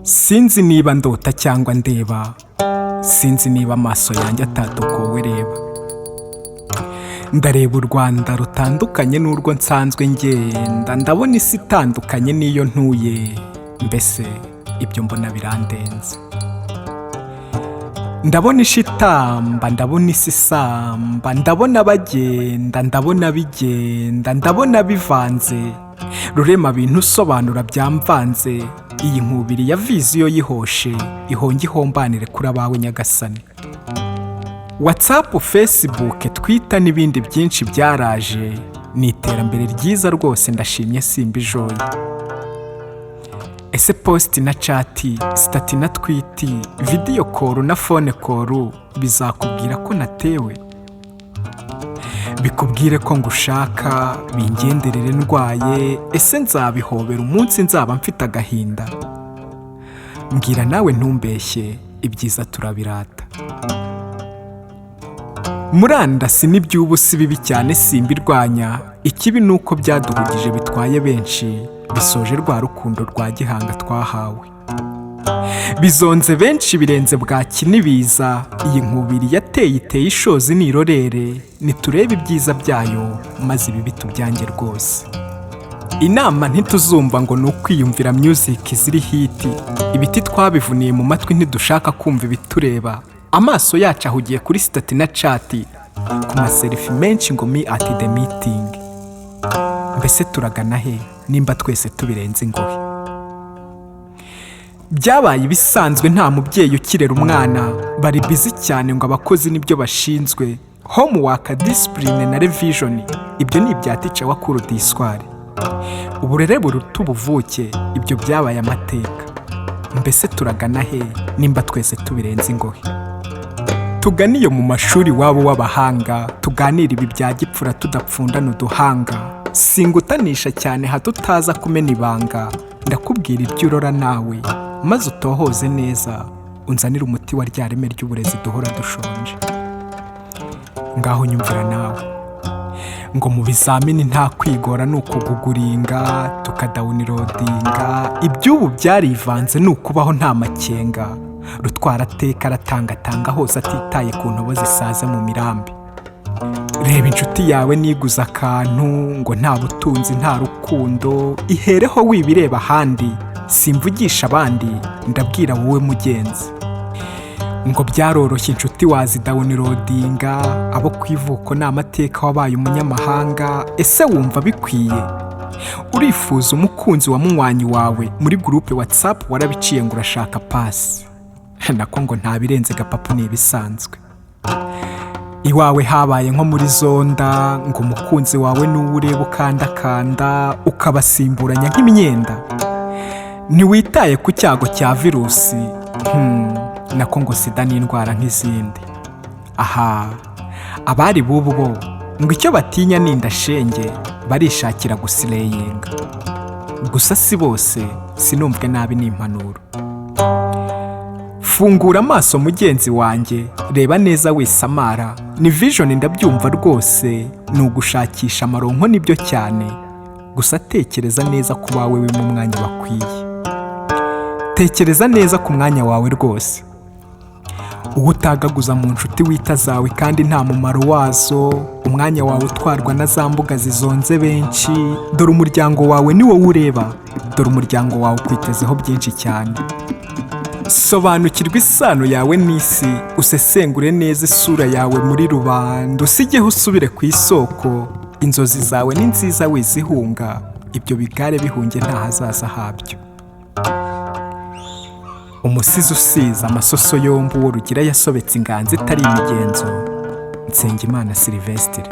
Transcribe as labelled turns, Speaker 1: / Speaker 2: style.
Speaker 1: Sinzi niba ndota cyangwa ndeba, sinzi niba amaso yanjye atatokowe reba. Ndareba u Rwanda rutandukanye n'urwo nsanzwe ngenda, ndabona isi itandukanye n'iyo ntuye, mbese ibyo mbona birandenze. Ndabona isha itamba, ndabona isi isamba, ndabona bagenda, ndabona bigenda, ndabona bivanze, rurema bintu usobanura byamvanze. Iyi nkubiri ya viziyo yihoshe, ihonge ihombanire kuri abawe nyagasani. WhatsApp, Facebook, Twitter n'ibindi byinshi byaraje, ni iterambere ryiza rwose, ndashimye simba ijoye. Ese post na chat, stati na tweet, video call na phone call bizakubwira ko natewe? Bikubwire ko ngushaka, bingenderere ndwaye, ese nzabihobera umunsi nzaba mfite agahinda? Mbwira nawe ntumbeshye, ibyiza turabirata. Murandasi n'iby'ubu si bibi cyane simbirwanya, ikibi nuko byaduhugije bitwaye benshi, bisoje rwa rukundo rwa gihanga twahawe. Bizonze benshi birenze bwaki nibiza, iyi nkubiri iteye ishozi nirorere, niturebe ibyiza byayo maze ibi bitubyange rwose. Inama ntituzumva ngo nukwiyumvira music ziri hit, ibiti twabivuniye mu matwi ntidushaka kumva ibitureba. Amaso yacu ahugiye kuri stati na chat, ku maselfie menshi ngo me at the meeting. Mbese turagana he nimba twese tubirenze ingohe? Byabaye ibisanzwe nta mubyeyi ukirera umwana, bari busy cyane ngo abakozi nibyo bashinzwe, homework, discipline na revision, ibyo ni ibya teacher wa cours d'histoire. Uburere buruta ubuvuke, ibyo byabaye amateka. Mbese turagana he nimba twese tubirenze ingohe? Tuganiye mu mashuri wabo w'abahanga, tuganira ibi bya gipfura tudapfundana uduhanga, singutanisha cyane hato utaza kumena ibanga, ndakubwira ibyo urora nawe maze utohoze neza, unzanira umuti wa rya reme ry'uburezi duhora dushonje. Ngaho nyumvira nawe ngo mu bizamini nta kwigora nukuguguringa, tukadawunirodinga, iby'ubu byarivanze nukubaho nta makenga, rutwara teka aratangatanga hose atitaye ku ntobo zisaza mu mirambi. Reba inshuti yawe niguza akantu ngo nta butunzi nta rukundo, ihereho wibireba ahandi, simvugisha abandi ndabwira wowe mugenzi. Ngo byaroroshye inshuti wazidawunirodinga, abo kwivuko ni amateka wabaye umunyamahanga, ese wumva bikwiye? Urifuza umukunzi wa munywanyi wawe muri groupe WhatsApp warabiciye ngo urashaka pass, nako ngo ntabirenze gapapu ni ibisanzwe. Iwawe habaye nko muri zonda, ngo umukunzi wawe n'ureba ukandakanda ukabasimburanya nk'imyenda. Ntiwitaye ku cyago cya virusi, nako ngo sida n'indwara nk'izindi. Aha, abari bubu bo ngo icyo batinya ni indashenge, barishakira gusireyinga. Gusa si bose, sinumvwe nabi n'impanuro. Fungura amaso mugenzi wanjye, reba neza wisamara, ni vision ndabyumva rwose, ni ugushakisha amaronko nibyo cyane. Gusa tekereza neza ku bawe mu mwanya bakwiye. Tekereza neza ku mwanya wawe rwose. Uwo utagaguza mu nshuti wita zawe kandi nta mumaro wazo, umwanya wawe utwarwa na za mbuga zizonze benshi, dore umuryango wawe ni wowe ureba, dore umuryango wawe ukwitezeho byinshi cyane. Sobanukirwa isano yawe n'isi, usesengure neza isura yawe muri rubanda, usigeho usubire ku isoko, inzozi zawe ni nziza wizihunga, ibyo bigare bihunge nta hazaza habyo. Umusizi usiza amasoso yombi uwo rugira yasobetse inganzo itari imigenzo. Nsengimana Sylvestre.